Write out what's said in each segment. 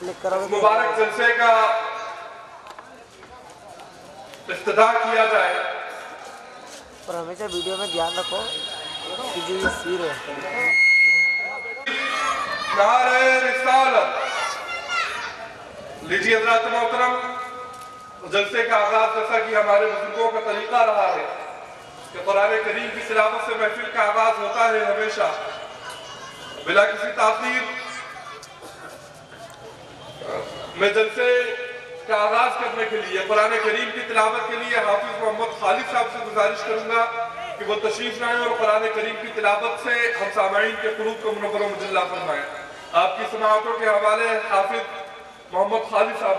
मुबारक जलसे का इफ्तिताह किया जाए। और हमेशा वीडियो में ध्यान रखो कि जो ये सिर है नारे रिसालत। लीजिए हज़रात मोहतरम, जलसे का आगाज जैसा कि हमारे बुजुर्गों का तरीका रहा है कि कुरान करीम की तिलावत से महफिल का आगाज होता है हमेशा बिला किसी ताखीर। मैं जलसे का आगाज करने के लिए कुरान करीम की तिलावत के लिए हाफिज मोहम्मद खालिद साहब से गुजारिश करूंगा कि वो तशरीफ लाएं और कुरान करीम की तिलावत से हम सामाईन के कुलूब को मुनव्वर मुजल्ला फरमाएं। आपकी समाअतों के हवाले हाफिज मोहम्मद खालिद साहब।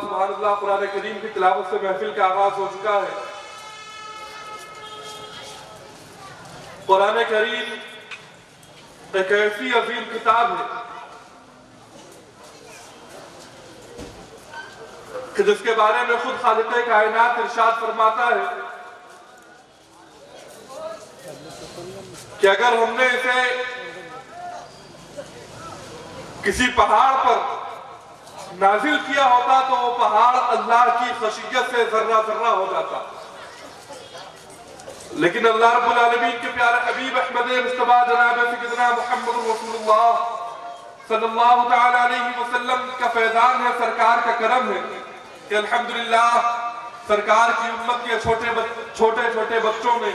सुभान अल्लाह। कुरान करीम की तिलावत से महफिल का आगाज हो चुका है। कुरान करीम एक ऐसी अजीम किताब है कि जिसके बारे में खुद खालिक़ कायनात इरशाद फरमाता है कि अगर हमने इसे किसी पहाड़ पर नाजिल किया होता तो वो पहाड़ अल्लाह की खशियत से जर्रा जर्रा हो जाता, लेकिन अल्लाह रब्बुल आलमीन के प्यारे हबीब अहमद मुस्तफा जनाब सय्यदना मुहम्मद रसूलुल्लाह सल्लल्लाहु तआला अलैहि वसल्लम का फैजान है, सरकार का करम है कि अल्हम्दुलिल्लाह सरकार की उम्मत के छोटे छोटे बच्चों ने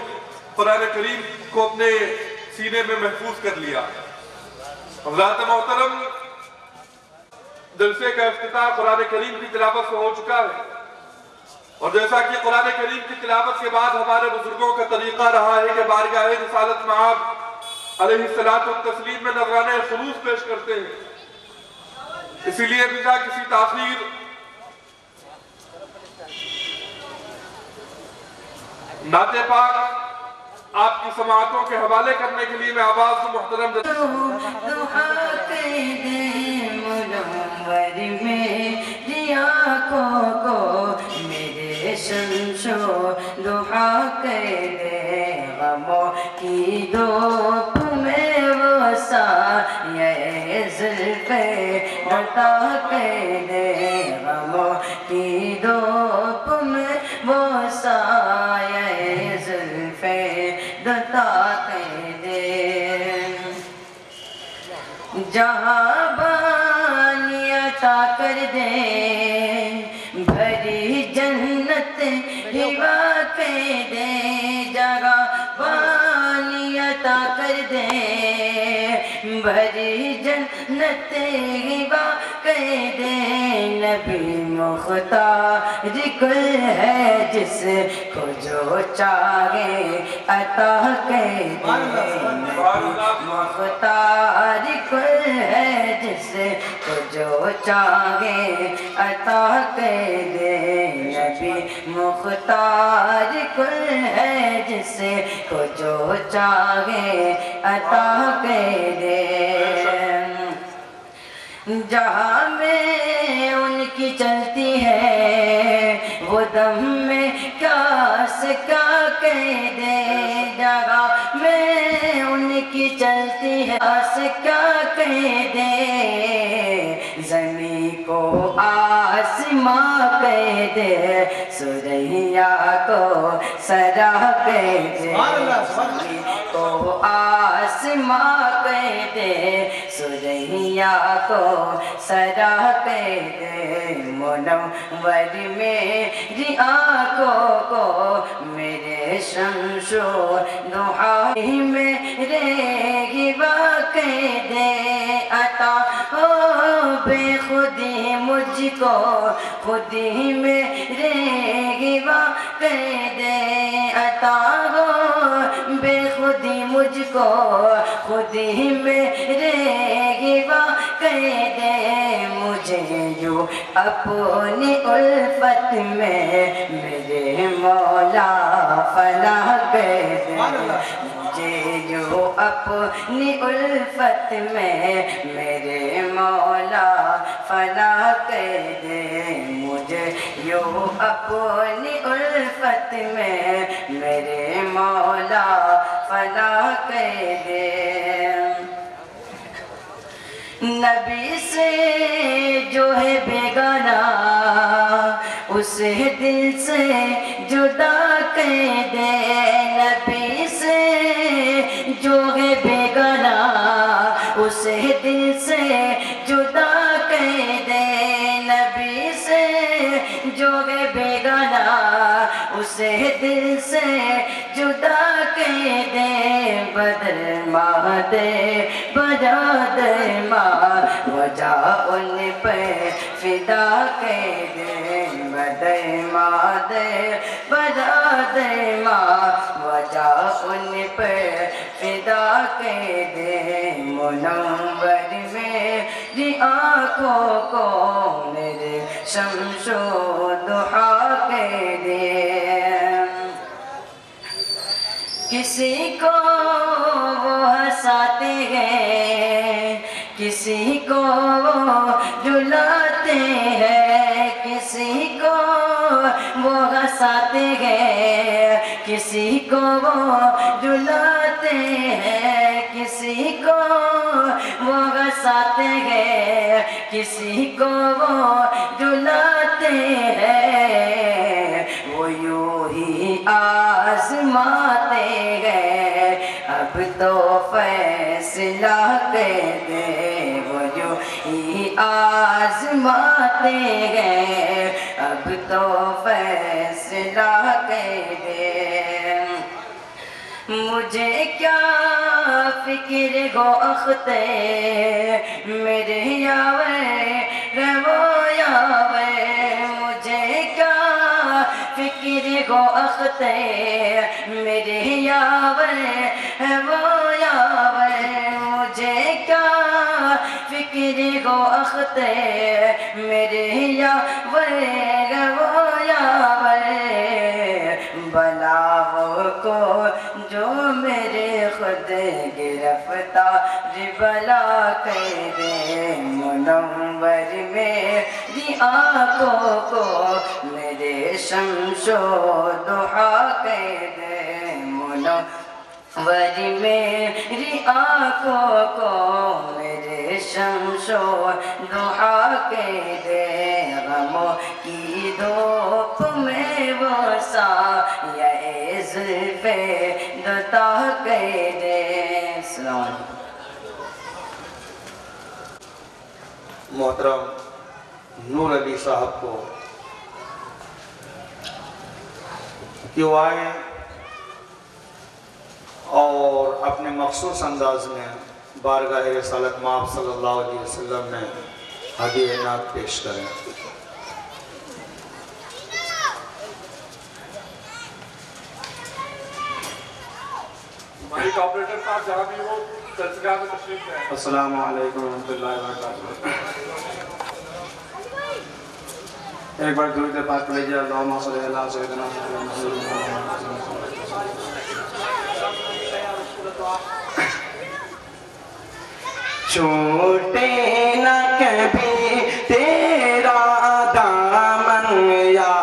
कुरान करीम को अपने सीने में महफूज कर लिया। हज़रात मोहतरम, जलसे का इफ्तिताह कुरान करीम की तिलावत से हो चुका है और जैसा कि कुरान करीम की तिलावत के बाद हमारे बुजुर्गों का तरीका रहा है कि बारगाह रिसालत मआब अलैहिस्सलातु तस्लीम में नज़राने खुलूस पेश करते हैं। इसीलिए बिना किसी ताखीर नाते पाक आपकी समाअतों के हवाले करने के लिए मैं आवाज को मुहतरम मेरे शमशो दुहा कर दे गमों की धूप में वो साये ज़ुल्फ़े बता कर दे गमों की धूप में वो साये ज़ुल्फ़े बता कर दे। जहाँ बानी अता कर दे भरी जन्नत हिवा कर दे, जगह बानी अता कर दे भरी जन्नत हिवा कर दे। नबी मुख्तार कुल है जिसको जो चाहे अता कर दे। मुख्तार कुल है जिसको जो चाहे अता कर दे। नबी मुख्तार कुल है जिसको जो चाहे अता कर दे। जहाँ में वो दम में क्या क्या कह दे, जगह में उनकी चलती है क्या कह दे, जमी को आसमां कह दे, सुरैया को सरा कह दे, जमी को आसमां कह दे, सुरैया को सरा कह दे, मुनव्वर मेरी आँखों को मेरे शमशो दुआ मेरे गिवा कह दे, अता हो बेखुदी मुझको खुदी मेरे गिवा कह दे, अता हो बेखुदी मुझको खुदी मेरे गिवा कह दे, मुझे यूं अपनी उल्फत में मेरे मौला फना कह दे, मुझे यूं अपनी उल्फत में मेरे मौला फना कह दे, मुझे यूं अपनी उल्फत में मेरे मौला फना कह दे। नबी से जो है बेगाना उसे दिल से जुदा कह दे, नबी से जो है बेगाना उसे दिल से जुदा कह दे, नबी से जो है बेगाना उसे दिल से जुदा कह दे, बदर मादे बरादर माँ वजह उन पे फिदा कह दे, बदर मादे बरादर माँ वजह उन पे फिदा कह दे, मुनव्वर मेरी आँखों को मेरे शमशो दुआ कह दे, किसी को वो हंसाते हैं, किसी को वो रुलाते हैं, किसी को वो हंसाते हैं, किसी को वो रुलाते हैं, किसी को वो हंसाते हैं, किसी को वो रुलाते हैं, वो यूं ही आज़माते हैं, अब तो फैसला कह दे, वो यूं ही आज़माते हैं, अब तो फैसला कह दे, मुझे क्या फिक्र गो अख्ते मेरे यावे वो यावे, मुझे क्या फिक्र गो अख्ते मेरे यावे वो यावे, मुझे क्या फिक्र गो अख्ते मेरे यावे वो यावे, बनाओ को जो मेरे खुद गिरफ्तार बला कह दे, मुनव्वर मेरी आँखों को मेरे शमशो दुआ कह दे, मुनव्वर मेरी आँखों को मेरे शमशो दुआ कह दे, गमों की धूप में वो साया ज़ुल्फ़े दुता कह दे। मोहतरम नूर अली साहब को क्यों आए और अपने मखसूस अंदाज में बारगाह रिसालत माब सल्लल्लाहु अलैहि वसल्लम में हदीए नात पेश करें। माइक ऑपरेटर साहब जहाँ भी हो दरगाह में तशरीफ लाएं। अस्सलामु अलैकुम रहमतुल्लाहि व बरकातुहू। एक बार दुरूद पाक पढ़ लीजिए। अल्लाहुम्मा सल्ली अला सय्यिदिना छूटे न कभी तेरा दामन या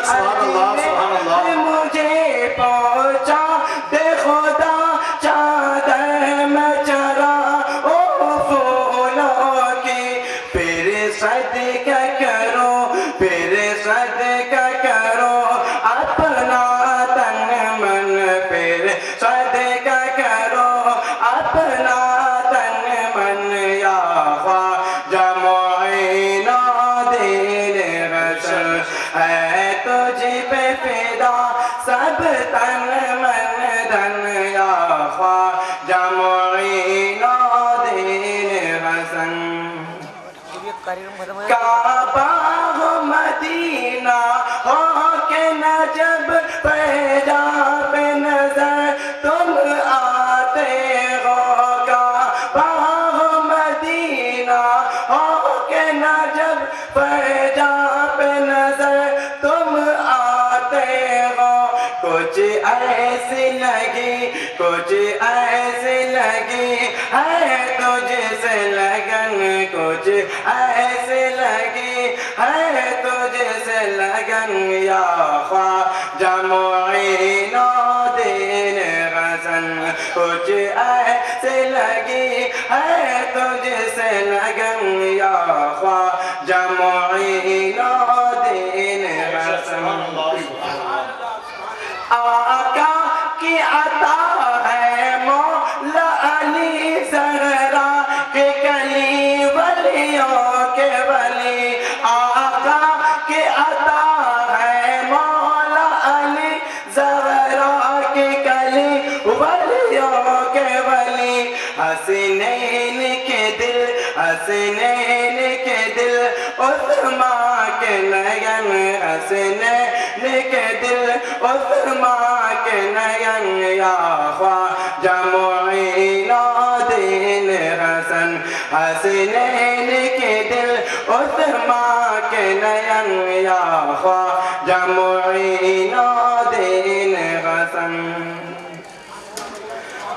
सुभान अल्लाह, सुभान अल्लाह। मुझे पहुंचा दे खुदा चादर में चरा ओ फूलों की, फिर सदका करो, फिर सदका करो अपना तन मन, फिर सदका करो अपना तन मन, या ख्वाजा मुईना दिल गशर है तुझ पे फिदा सब तन मन धन, या ख्वाजा मुईना दिल हसन। कार्यक्रम खत्म हो गया। काबा हो मदीना हो के न जब पैदा पे नजर तुम आते हो, काबा हो मदीना हो के न जब पैदा पे नजर तुम आते हो, कुछ ऐसी लगी, कुछ ऐसी लगी है तुझसे लगन, कुछ ऐसे लगी है तुझसे लगन, या ख्वाजा मुईना दिल हसन, कुछ ऐसे लगी है तुझसे लगन, या ख्वाजा मुईना दिल हसन। आका की अता है मौला अली ज़हरा के कली वलियों के वली, आका के अता है मौला अली ज़हरा के कली वलियों के वली, हसनैन के दिल, हसनैन के दिल उस्मा के नयन, हसनैन के दिल उस्मा के नयन, या ख्वाजा मुईना दिल हसन, हसनैन के दिल उस्मा के नयन, या ख्वाजा मुईना दिल हसन।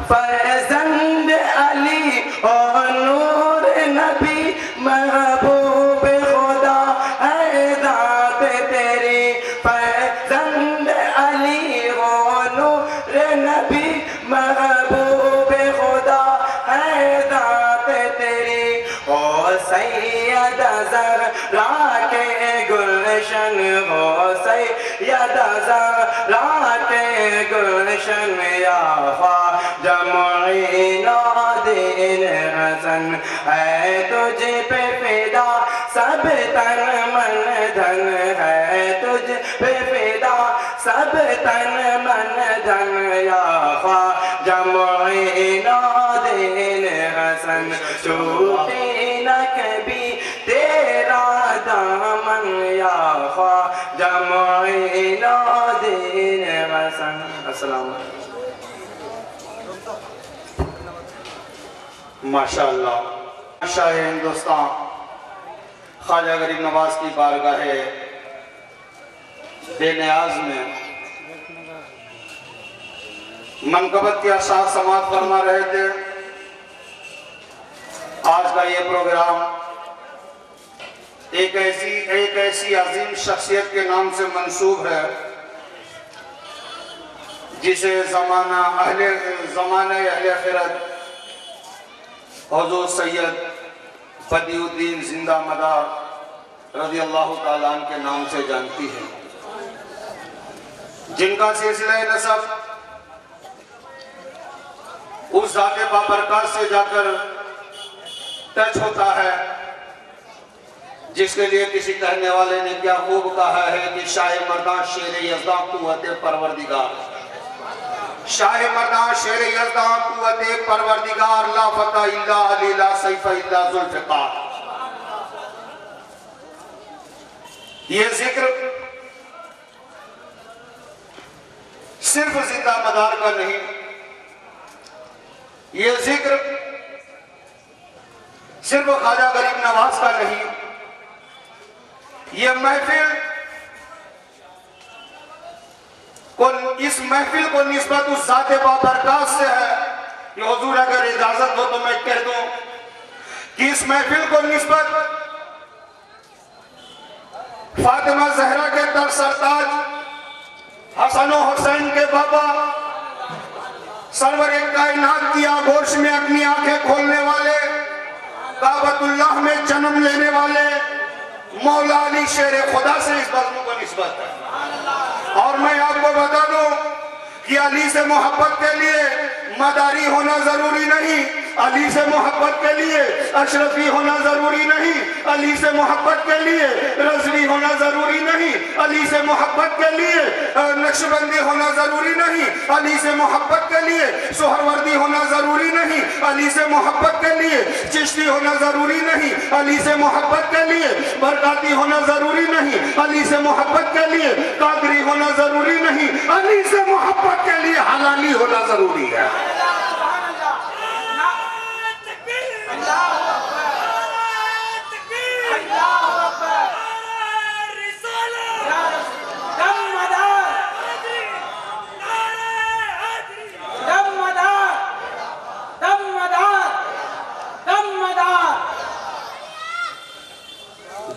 फरजंद अली और नूर नबी महबूब खुदा है ज़ात तेरी, फरजंद अली और नूर नबी महबूब खुदा है ज़ात तेरी, ओ सैयद ज़हरा के गुलशन, हो सैयद ज़हरा के गुलशन, या ख्वाजा मुईना दिल हसन है तुझ पे फिदा सब तन मन धन, है तुझ पे फिदा सब तन मन धन, या ख्वाजा मुईना दिल हसन, छूटे न कभी तेरा दामन, या ख्वाजा मुईना दिल हसन। अस्सलाम वालेकुम। माशाअल्लाह। शाह हिंदुस्तान ख्वाजा गरीब नवाज की बारगाह बेनियाज में मनकबत के अशार समात फरमा रहे थे। आज का ये प्रोग्राम एक ऐसी अजीम शख्सियत के नाम से मंसूब है जिसे ज़माने अहले खिरत हुज़ूर सैयद बदिउद्दीन जिंदा मदार रज़ी अल्लाह ताला अन्हु के नाम से जानती है, जिनका सिलसिला नसब उस ज़ाते बाबरकत से जाकर टच होता है, जिसके लिए किसी कहने वाले ने क्या खूब कहा है कि शाह मर्दां शेर यज़दां कुव्वत परवरदिगार, शाह मर्दां शेर यज़दां कुव्वत परवरदिगार, ला फता इल्ला अली ला सैफ इल्ला ज़ुल्फ़िकार। ये जिक्र सिर्फ जिंदा मदार का नहीं, ये जिक्र सिर्फ ख्वाजा गरीब नवाज का नहीं, ये महफिल को, इस महफिल को निस्बत उस ज़ाते बाबरकत से है कि हुजूर अगर इजाजत हो तो मैं कह दूं कि इस महफिल को निस्बत फातिमा जहरा के तर सरताज, हसन और हुसैन के बाबा, सरवर कायनात की आगोश में अपनी आंखें खोलने वाले, काबतुल्लाह में जन्म लेने वाले मौला अली शेर खुदा से इस बज़्म को निस्बत है। और मैं आपको बता दूं कि अली से मोहब्बत के लिए मदारी होना जरूरी नहीं, अली से मोहब्बत के लिए अशरफी होना जरूरी नहीं, अली से मोहब्बत के लिए रज़वी होना जरूरी नहीं, अली से मोहब्बत के लिए नक्शबंदी होना जरूरी नहीं, अली से मोहब्बत के लिए सोहरवर्दी होना जरूरी नहीं, अली से मोहब्बत के लिए चिश्ती होना जरूरी नहीं, अली से मोहब्बत के लिए बरकाती होना जरूरी नहीं, अली से मोहब्बत के लिए कादरी होना जरूरी नहीं, अली से मोहब्बत के लिए हलाली होना जरूरी है।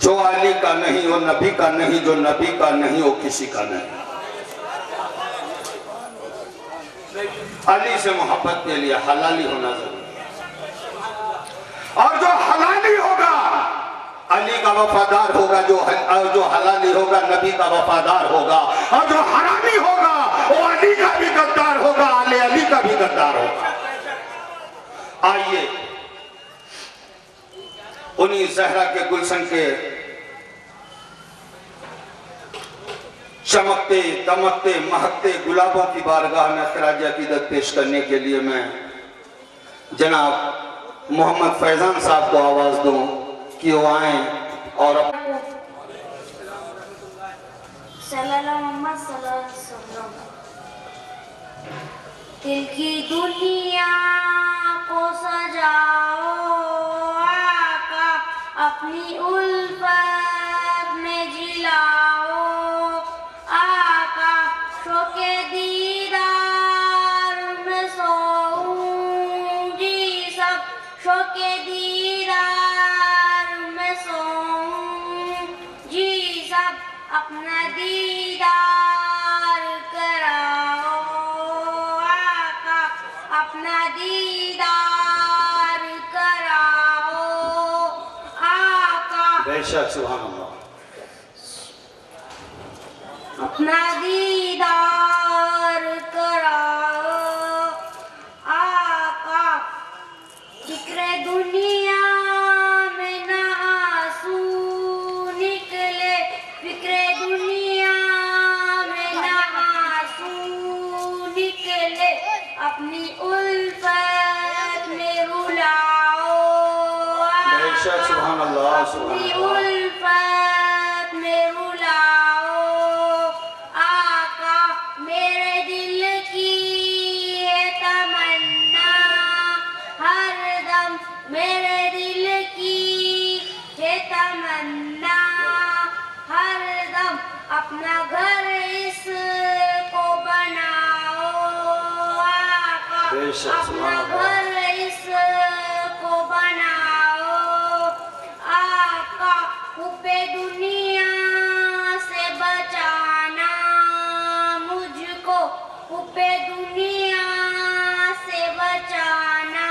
जो अली का नहीं वो नबी का नहीं, जो नबी का नहीं वो किसी का नहीं। अली से मोहब्बत के लिए हलाली होना जरूरी है। और जो हलाली होगा अली का वफादार होगा, जो हलाली होगा नबी का वफादार होगा, और जो हरामी होगा वो अली का भी गद्दार होगा, अली का भी गद्दार होगा। आइए उन्हीं जहरा के गुलशन के चमकते दमकते महकते गुलाबों की बारगाह में खराज अकीदत पेश करने के लिए मैं जनाब मोहम्मद फैजान साहब को आवाज दूं कि वो आए और दिल की दुनिया को सजाओ आका, अपनी उल्फत में जिलाओ आका, शौके दीदार में सोऊं जी सब, शौके दीदार में सोऊं जी सब, अपना दीदार कराओ आका, अपना दीदार कराओ आका। बेशक सुभान अल्लाह। अपना दीदार कराओ आका, फिक्रे दुनिया में ना आंसू निकले, फिक्रे दुनिया में ना आंसू निकले, अपनी उल्फत में रुलाओ बेशक सुभान अल्लाह, अपनी उल्फत में रुलाओ आका, मेरे दिल की है तमन्ना हरदम, मेरे दिल की है तमन्ना हरदम, अपना घर इसको बनाओ आका, अपना घर इसको बनाओ आका, हुब्बे दुनिया से बचाना मुझको, हुब्बे दुनिया से बचाना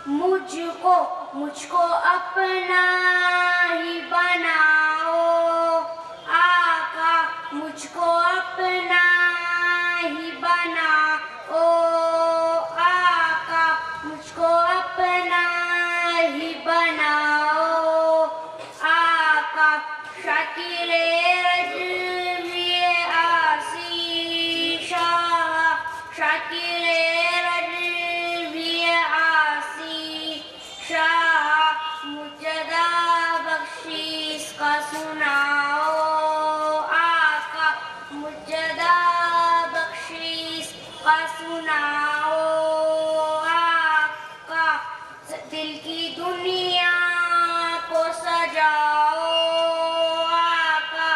मुझको, मुझको अपना ही बनाओ आका, मुझको अपना ही बनाओ आका, मुझको अपना ही बनाओ आका, शाकिरे रज़वी आसी शाह, शाकिरे रज़वी आसी शाह, मुजदा बख्शीश का सुनाओ आका, मुजदा बख्शीश का सुनाओ आका, दिल की दुनिया को सजाओ आका,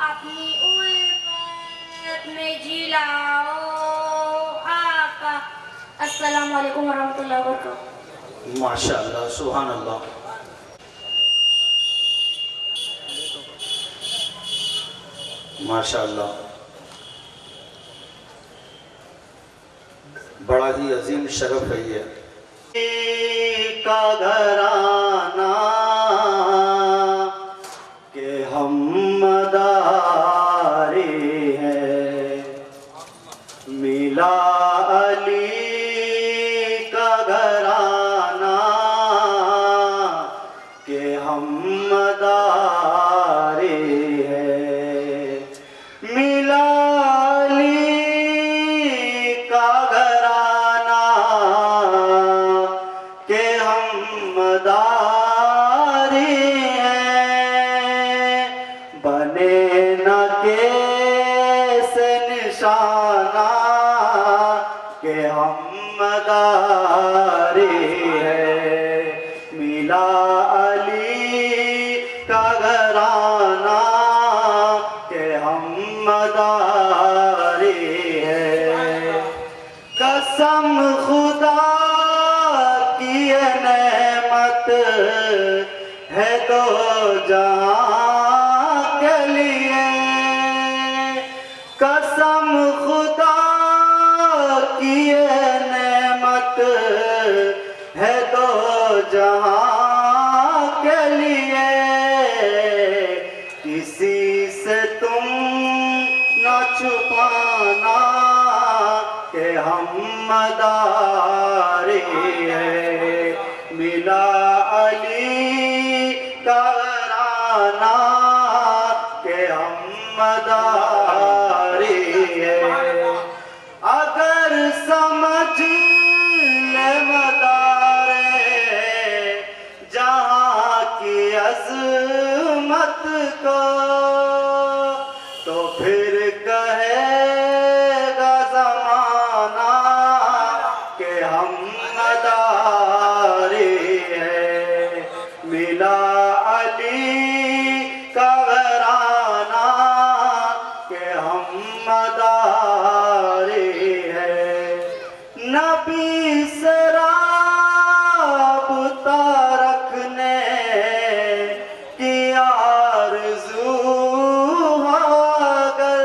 अपनी उल्फत में जिलाओ आका। अस्सलाम वालेकुम वरहमतुल्लाहि वबरकातुहू। माशाअल्लाह सुभान अल्लाह। माशाअल्लाह, बड़ा ही अजीम शरफ है ये का घराना के हम मदारी है। मिला अली का घराना के हम मदारी है। मिला अली का घराना के हम मदारी हैं। बने न कैसे निशाना के हम मदारी है। मिला अली का घराना के हम मदारी है। कसम खुदा की ये नेमत है दो जहां के लिए। कसम खुदा की ये नेमत है दो जहां के लिए। किसी से तुम न छुपाना के हम मदारी है। मिला अली का घराना के हम मदारी है। अगर समझ ले मदारे जहां की अज़मत को, तो फिर कहेगा ज़माना के हम मदारी है। मिला अली का घराना के हम मदारी है। नबी से राबता रखने की आरज़ू अगर,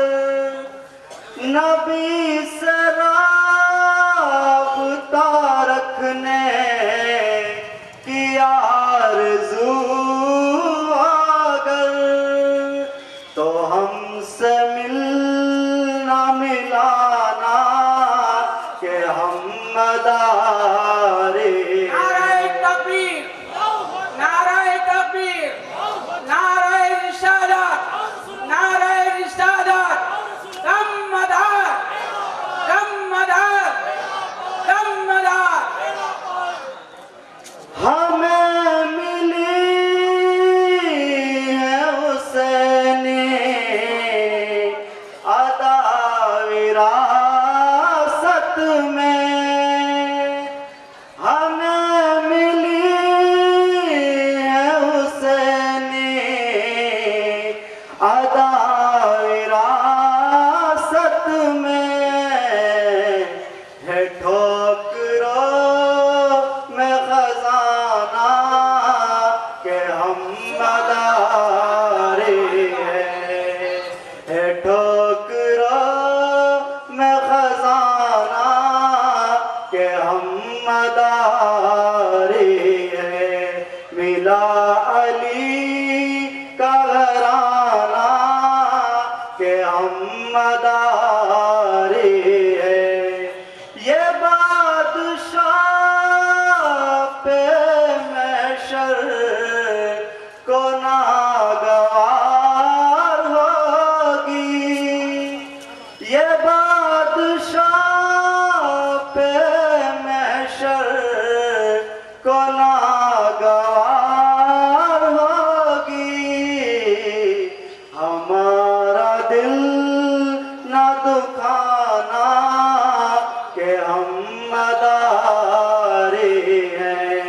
नबी से राबता रखने की आरज़ू अगर, तो हमसे मिलना मिलाना के हम मदारी। नाराए तकबीर, नाराए तकबीर, नाराए रिसालत, नाराए रिसालत। दम मदार, दम मदार, दम मदार। हमें मिली है हुसैनी अदा विरासत में। हमें मिली है हुसैनी अदा विरासत में। है ठोकरों में खजाना के हम मदारी है। ठोकरों में खजाना के हम मदारी है। मिला अली का घराना के हम मदारी है। ये बादशाह पे महशर को नागवार होगी। ये बादशाह पे महशर को नागवार होगी। हमारा दिल न दुखाना के हम मदारी हैं।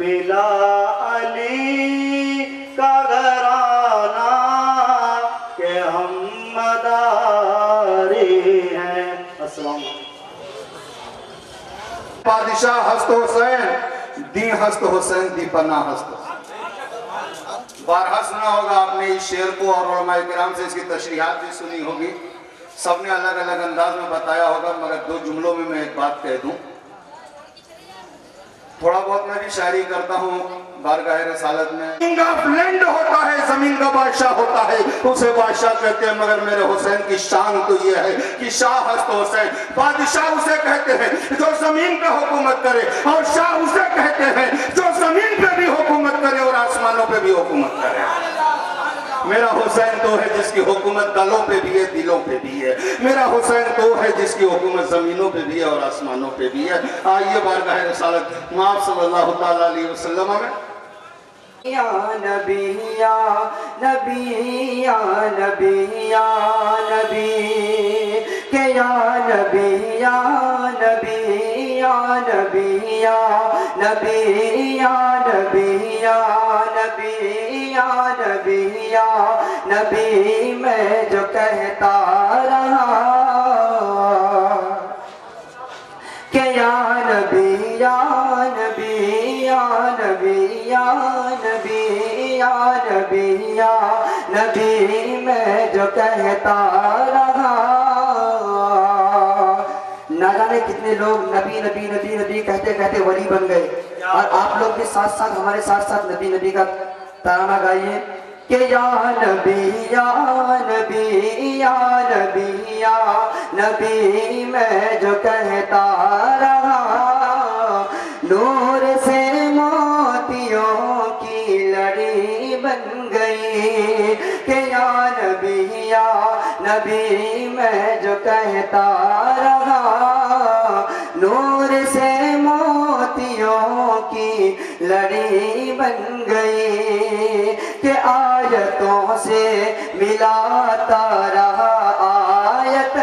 मिला अली का घराना के हम मदारी हैं। अस्सलाम बादशाह हस्त हुसैन दी हस्त हुसैन दी पन्ना हस्त। बारहा सुना होगा आपने इस शेर को और उलमाए किराम से इसकी तशरीहात भी सुनी होगी। सबने अलग अलग अंदाज में बताया होगा, मगर दो जुमलों में मैं एक बात कह दूं। थोड़ा बहुत मैं भी शायरी करता हूँ बारगाह रसालत में। किंग ऑफ लैंड होता है, जमीन का बादशाह होता है, उसे बादशाह कहते हैं, मगर मेरे हुसैन की शान तो ये है कि शाह हस्त हुसैन। बादशाह उसे कहते हैं जो जमीन पे हुकूमत करे, और शाह उसे कहते हैं जो जमीन पे भी हुकूमत करे और आसमानों पे भी हुकूमत करे। मेरा हुसैन तो है जिसकी हुकूमत गलों पे भी है, दिलों पे भी है। मेरा हुसैन तो है जिसकी हुकूमत जमीनों पे भी है और आसमानों पे भी है। आइए बारगाह रसालत मुआब सल्लल्लाहु तआला अलैहि वसल्लम में। या नबी या नबी या नबी या नबी के या नबी या नबी या नबी या नबी या नबी या नबी या नबी या नबी मैं जो कहता रहा के या नबी या नबी या नबी या नबी या नबी या नबी मैं जो कहता रहा। ना जाने कितने लोग नबी नबी नबी नबी कहते कहते वली बन गए, और आप लोग भी साथ साथ हमारे साथ साथ नबी नबी का तराना गाइए कि या नबी या नबी या नबी या नबी मैं जो कहता रहा। नूर से मोतियों की लड़ी बन गई कि या नबी मैं जो कहता रहा। नूर से मोतियों की लड़ी बन गई कि आयतों से मिलाता रहा आयत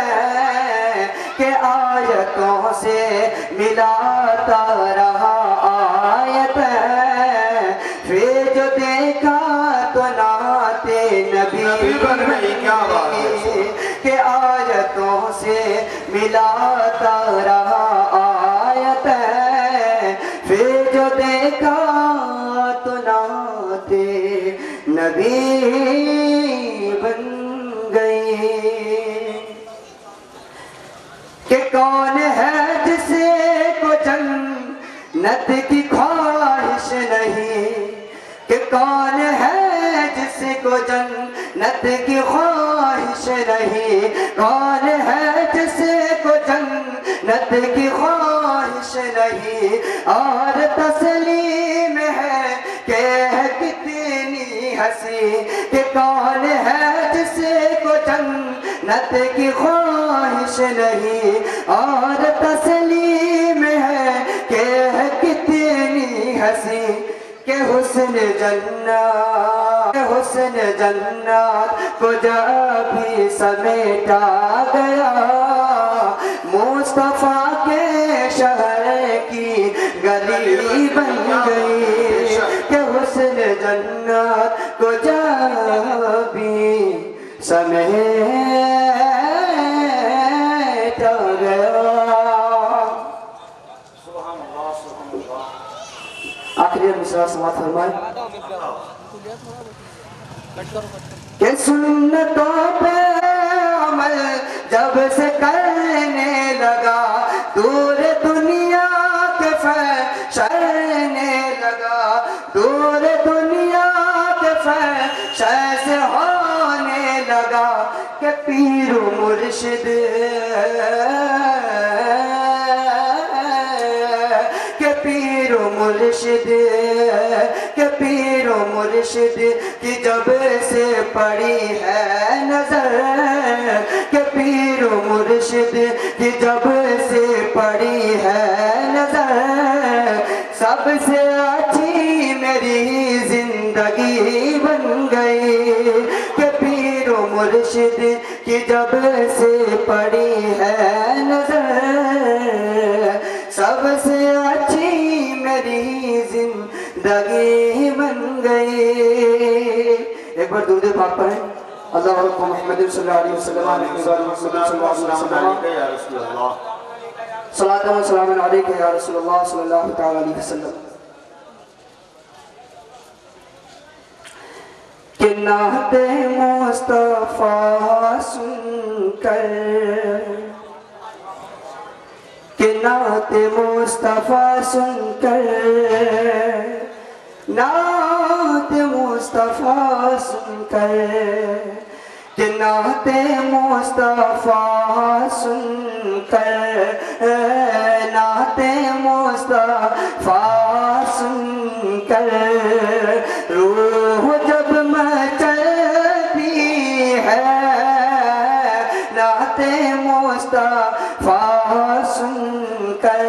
के आयतों से मिलाता रहा आयत। फिर जो देखा तो नाते नबी बन गई क्या बात है के आयतों से मिलाता रहा आयत। फिर जो देखा तो नाते नबी बन गई कि कौन है जिसे को जन्नत की ख्वाहिश नहीं कि कौन है जिसको जन्नत की ख्वाहिश नहीं। कौन है जिसको जन्नत की ख्वाहिश नहीं और तस्लीम है कि कितनी हंसी कि कौन है जिसको जन्नत की ख्वाहिश नहीं और तस्लीम है कि कितनी हंसी के हुस्न जन्नत को जब भी समेटा गया मुस्तफा के शहर की गली बन गई के हुस्न जन्नत को जब भी समेटा गया। आखिरी मिसरा समाप्त फरमाए कि सुन्नतों पे अमल जब से करने लगा दूर दुनिया के फैशने लगा दूर दुनिया के फैशन से होने लगा कि पीर मुर्शिद के पीर मुर्शिद की जब से पड़ी है नजर के पीर मुर्शिद की जब से पड़ी है नजर सबसे अच्छी मेरी जिंदगी बन गई के पीर मुर्शिद की जब से पड़ी है नजर सबसे अच्छी मेरी जिंदगी बन गई। एक बार दुरूद पाक पढ़ें। अल्लाह मुहम्मद सल्लल्लाहु अलैहि वसल्लम सलात व सलाम अलैका या रसूलल्लाह सल्लल्लाहु तआला अलैहि वसल्लम। नाते मुस्तफा सुनकर, कि नाते मुस्तफा सुनकर, नाते मुस्तफा सुनकर, कि नाते मुस्तफा सुनकर, नाते मुस्तफा सुनकर रूह जब मचलती है, नाते मुस्तफा सुनकर,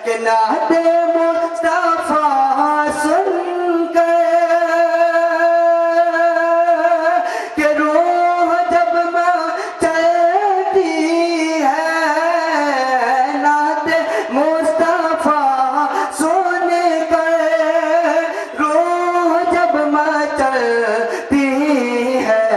कि नाते मुस्तफा सुनकर, कि रूह जब मचलती है, नाते मुस्तफा सुनकर, रूह जब मचलती है,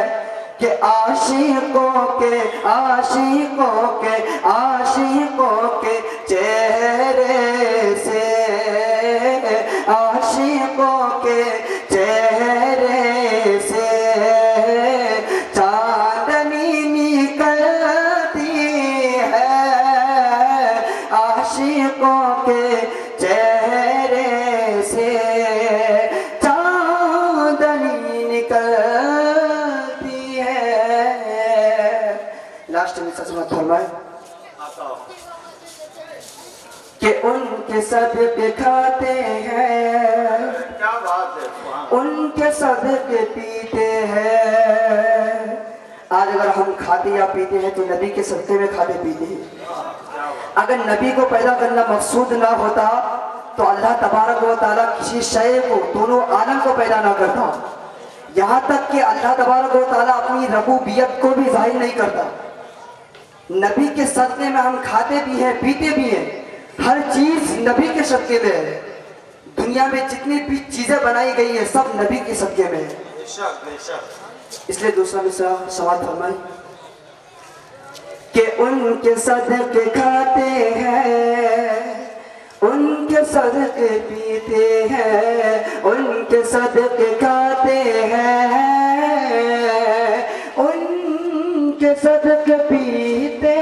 कि आशिकों के आशिकों के आशिकों के चेहरे से, आशिकों के चेहरे से चांदनी निकलती है, आशिकों के चेहरे से चांदनी निकलती है। लास्ट में सच फरमाए कि उनके सदके खाते हैं, क्या बात है, उनके सदके पीते हैं। आज अगर हम खाते या पीते हैं तो नबी के सदके में खाते पीते हैं। अगर नबी को पैदा करना मकसूद ना होता तो अल्लाह तबारक व तआला किसी शय को, दोनों आलम को पैदा ना करता। यहाँ तक कि अल्लाह तबारक व तआला अपनी रबूबियत को भी जाहिर नहीं करता। नबी के सदके में हम खाते भी हैं पीते भी हैं, हर चीज नबी के सदके में है। दुनिया में जितनी भी चीजें बनाई गई है सब नबी के सदके में है। बेशक बेशक। इसलिए दूसरा मिसरा सवाल फरमाए कि उनके सदके खाते हैं, उनके सदके पीते हैं, उनके सदके खाते हैं, उनके सदके पीते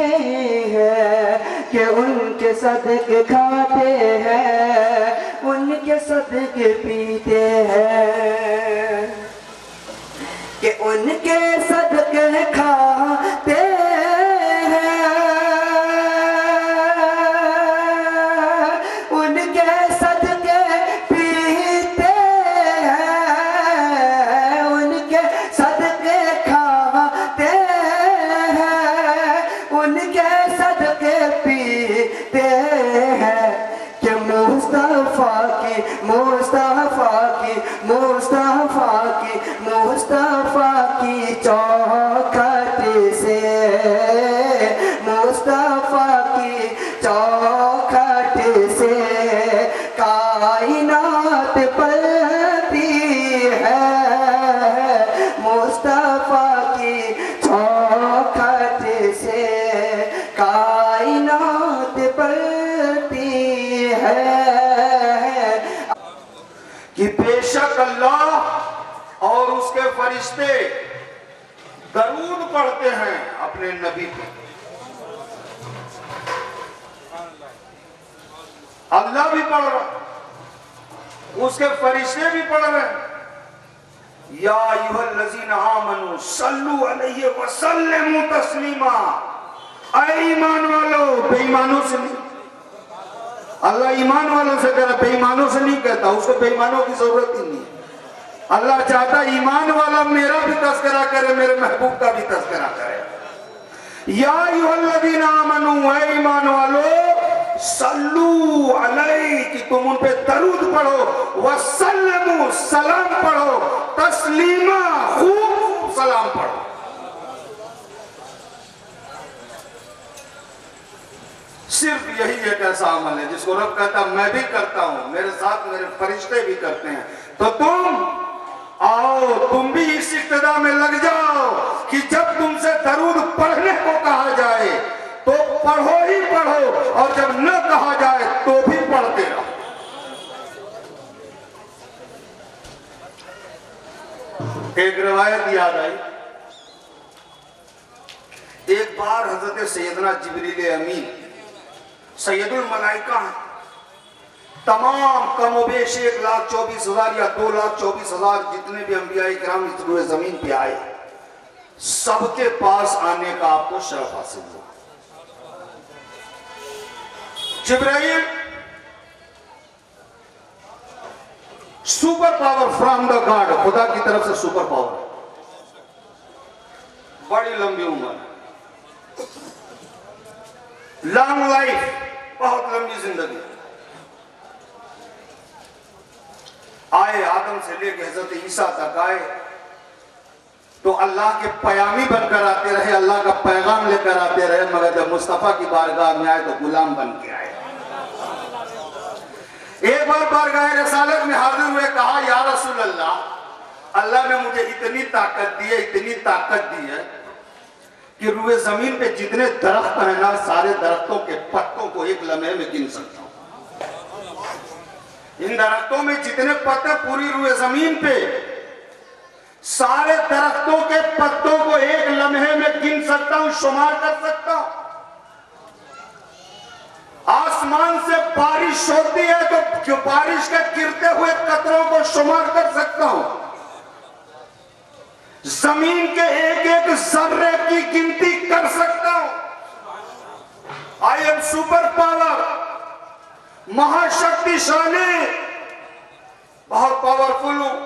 हैं, कि उनके सदके खाते हैं, उनके सदके पीते हैं, कि उनके सदके खाते हैं, उनके सदके पीते हैं, उनके सदके खाते हैं, उनके सदके पीते हैं, कि मुस्तफा की मुस्तफा की मुस्तफा की मुस्तफा की चौखट से, मुस्तफा की चौखट से कायनात पलती है, मुस्तफा की चौखट से कायनात पलती है। कि बेशक अल्लाह और उसके फरिश्ते दरूद पढ़ते हैं अपने नबी पे। अल्लाह भी पढ़ रहा, उसके फरिश्ते भी पढ़ रहे हैं। या अय्युहल्लज़ीना आमनू सल्लु अलैहि व सल्लिमू तस्लीमा। ऐ ईमान वालों, बेईमानों से नहीं, अल्लाह ईमान वालों से कह रहा, बेईमानों से नहीं कहता, उसको बेईमानों की जरूरत ही नहीं। अल्लाह चाहता ईमान वाला मेरा भी तस्करा करे, मेरे महबूब का भी तस्करा करे। या अय्युहल्लज़ीना आमनू, ऐ ईमान वालों, सल्लू अलैहि, कि तुम उन पे दरूद पढ़ो, वसल्लमू, सलाम पढ़ो, तस्लीमा, खूब सलाम पढ़ो। सिर्फ यही एक ऐसा अमल है जिसको रब कहता मैं भी करता हूं, मेरे साथ मेरे फरिश्ते भी करते हैं। तो तुम आओ, तुम भी इस इक्तदा में लग जाओ कि जब तुमसे दरूद पढ़ने को कहा जाए तो पढ़ो ही पढ़ो, और जब न कहा जाए तो भी पढ़ते रहो। एक रिवायत याद आई, एक बार हजरत सैयदना जिब्रील अमीन सैयदुल मलाइका तमाम कमोबेश 1,24,000 या 2,24,000 जितने भी अंबिया इकराम इस पूरे जमीन पे आए, सबके पास आने का आपको शरफ हासिल हुआ। जिब्राइल super power from the God, खुदा की तरफ से सुपर पावर, बड़ी लंबी उम्र, लॉन्ग लाइफ, बहुत लंबी जिंदगी। आए आदम से लेकर हजरत ईसा तक आए तो अल्लाह के पयामी बनकर आते रहे, अल्लाह का पैगाम लेकर आते रहे, मगर जब मुस्तफा की बारगाह में आए तो गुलाम बन के आए। एक बार बारगाह रसालत में हाजिर हुए, कहा या रसूल अल्लाह, अल्लाह ने मुझे इतनी ताकत दी है, इतनी ताकत दी है कि रूए जमीन पे जितने दरख्त हैं ना, सारे दरख्तों के पत्तों को एक लम्हे में गिन सकता हूं। इन दरख्तों में जितने पत्ते पूरी रूए जमीन पे, सारे दरख्तों के पत्तों को एक लम्हे में गिन सकता हूं, शुमार कर सकता हूं। आसमान से बारिश होती है तो बारिश के गिरते हुए कतरों को शुमार कर सकता हूं। जमीन के एक एक जर्रे की गिनती कर सकता हूं। आई एम सुपर पावर, महाशक्तिशाली, बहुत पावरफुल हूं।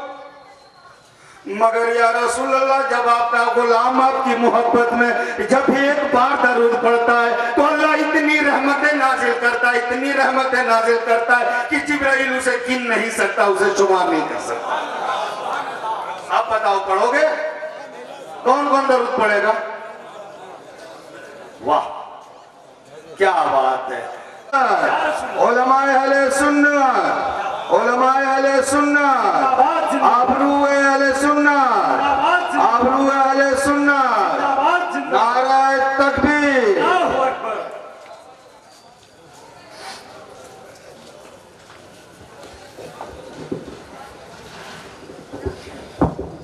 मगर या रसूल अल्लाह, जब आपका गुलाम आपकी मोहब्बत में जब भी एक बार दरूद पड़ता है तो अल्लाह इतनी रहमतें नाजिल करता है, इतनी रहमतें नाजिल करता है कि जिब्राइल उसे गिन नहीं सकता, उसे शुमार नहीं कर सकता। आप बताओ, पढ़ोगे? कौन कौन दरूद पढ़ेगा? वाह, क्या बात है। उलमाए अहले सुन्नत, उलमाए अहले सुन्नत, आबरूए अहले सुन्नत, आबरूए अहले सुन्नत, नाराए तकबीर।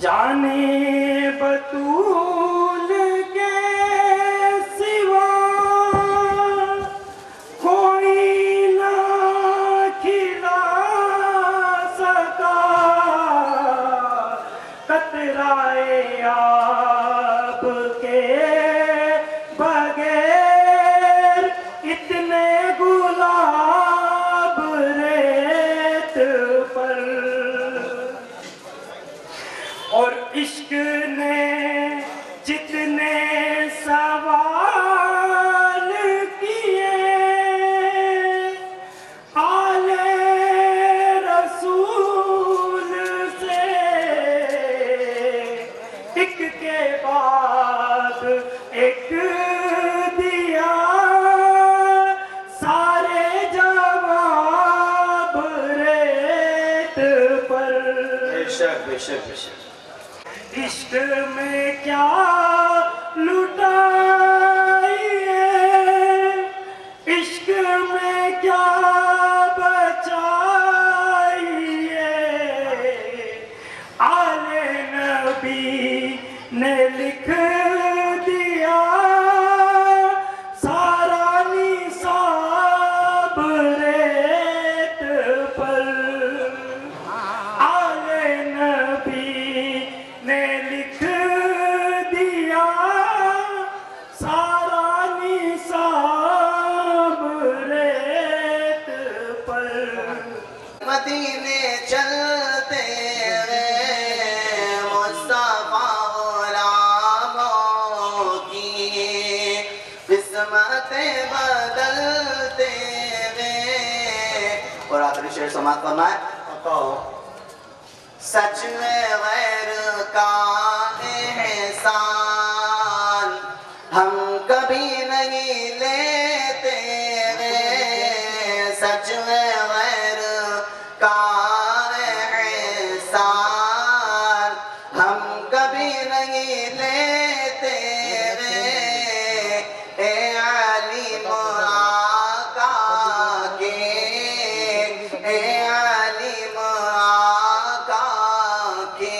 जाने बतूल के सिवा कोई ना खिला सका, कतराए आपके बगैर इतने गुलाब रेत पर, और इश्क ने जितने सवाल किए आले रसूल से, एक के बाद एक दिया सारे जवाब रेत पर। बेशक बेशक बेशक। इश्क में क्या लुटाइए, इश्क में क्या बचाइए, आले नबी ने लिख दिया सारा निसाब रेत पर। आले नबी ने लिख दिया सारा निसाब रेत पर। मदीने चलते मुस्तफा गुलामों की किस्मतें बदलते हुए। और आखिरी शेर समाप्त करना है। सच में गैर का एहसान हम कभी नहीं लेते, सच में गैर का एहसान हम कभी नहीं लेते। ए अलीम आका के, ए अलीम आका के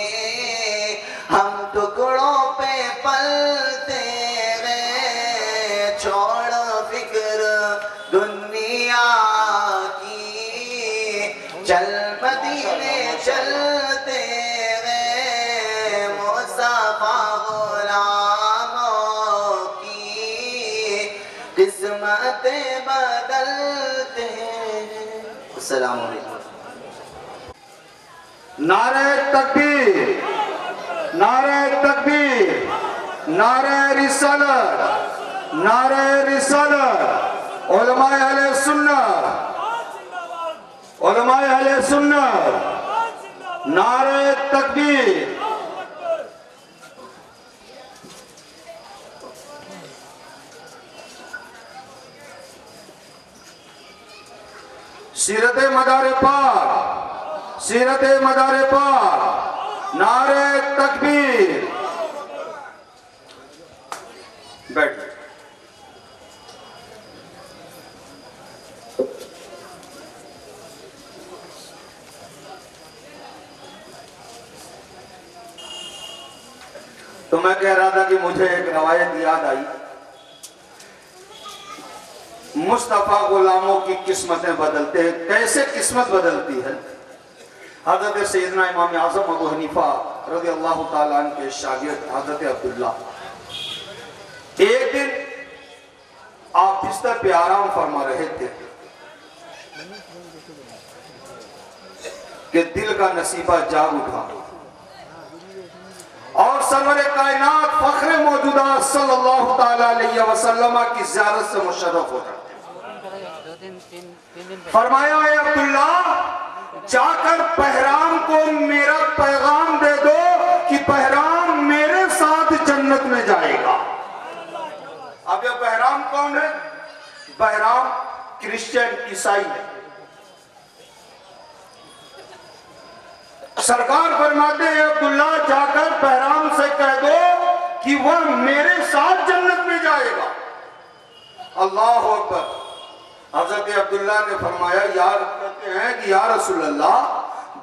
अस्सलाम वालेकुम। नारे तकबीर, नारे तकबीर, नारे रिसालत, नारे रिसालत। उलमाए अहले सुन्नत, उलमाए अहले सुन्नत, नारे तकबीर। सीरत मदारे पाक, सीरत मदारे पाक, नारे तकबीर। बैठ। तो मैं कह रहा था कि मुझे एक रवायत याद आई। मुस्तफा गुलामों की किस्मतें बदलते हैं। कैसे किस्मत बदलती है? हजरत सैयदना इमाम आज़म अबू हनीफा रज़ी अल्लाह ताला अन्हु के शागिर्द हजरत अब्दुल्ला, एक दिन आप बिस्तर पे आराम फरमा रहे थे कि दिल का नसीबा जाग उठा और सरवर कायनात फख्र मौजूदा सल्लल्लाहु ताला अलैहि वसल्लम की ज़ियारत से मुशर्रफ हो जाते। फरमाया, है अब्दुल्ला, जाकर बहराम को मेरा पैगाम दे दो कि बहराम मेरे साथ जन्नत में जाएगा। अब यह बहराम कौन है? बहराम क्रिश्चियन ईसाई है। सरकार फरमाते हैं, अब्दुल्ला जाकर बहराम से कह दो कि वह मेरे साथ जन्नत में जाएगा। अल्लाह अकबर। हजरत अब्दुल्ला ने फरमाया, यार कहते हैं कि या रसूल अल्लाह,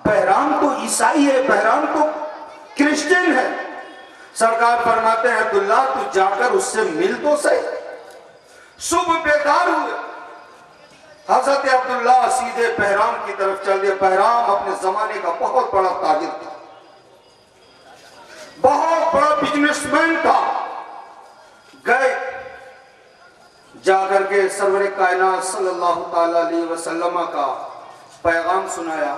बहराम तो ईसाई है, बहराम तो क्रिश्चियन है। सरकार फरमाते हैं, अब्दुल्ला तू जाकर उससे मिल तो सही। सुबह बेदार हुए, हजरत अब्दुल्ला सीधे बहराम की तरफ चल दिए। बहराम अपने जमाने का बहुत बड़ा ताजिर था, बहुत बड़ा बिजनेसमैन था। गए, जाकर के सरवर कायनात सल्लल्लाहु ताला अलैहि वसल्लम का पैगाम सुनाया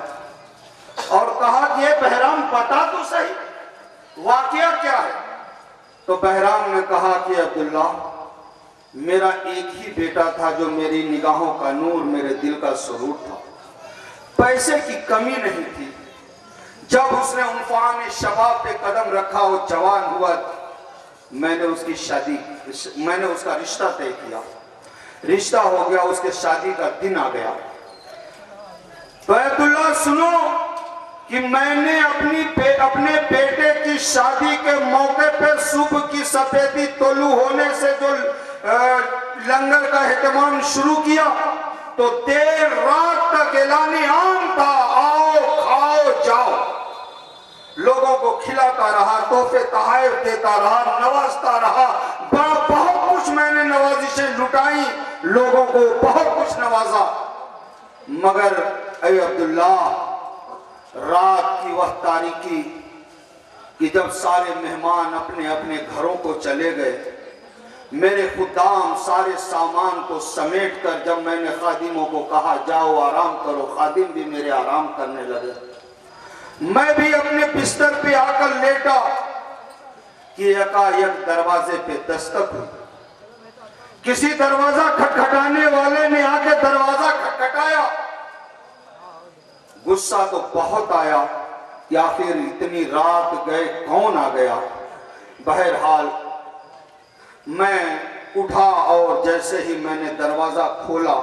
और कहा कि ये बहराम बता तो सही वाकया क्या है। तो बहराम ने कहा कि अब्दुल्ला, मेरा एक ही बेटा था जो मेरी निगाहों का नूर, मेरे दिल का सुरूर था। पैसे की कमी नहीं थी। जब उसने उन्फान शबाब पे कदम रखा, वो जवान हुआ, मैंने उसकी शादी, मैंने उसका रिश्ता तय किया। रिश्ता हो गया, उसके शादी का दिन आ गया। तो अब्दुल्ला सुनो कि मैंने अपने बेटे की शादी के मौके पे सुबह की सफेदी तोलू होने से जो लंगर का एहतमाम शुरू किया तो देर रात तक ऐलान आम था, आओ खाओ जाओ। लोगों को खिलाता रहा, तोहफे तोहफे देता रहा, नवाजता रहा। बहुत कुछ मैंने नवाजिशें लुटाई, लोगों को बहुत कुछ नवाजा। मगर ऐ अब्दुल्ला, रात की वह तारीकी कि जब सारे मेहमान अपने अपने घरों को चले गए, मेरे खुदाम सारे सामान को समेट कर जब मैंने खादिमों को कहा जाओ आराम करो, खादिम भी मेरे आराम करने लगे। मैं भी अपने बिस्तर पे आकर लेटा कि एकाएक दरवाजे पे दस्तक हुई। किसी दरवाजा खटखटाने वाले ने आके दरवाजा खटखटाया। गुस्सा तो बहुत आया कि आखिर इतनी रात गए कौन आ गया। बहरहाल मैं उठा और जैसे ही मैंने दरवाजा खोला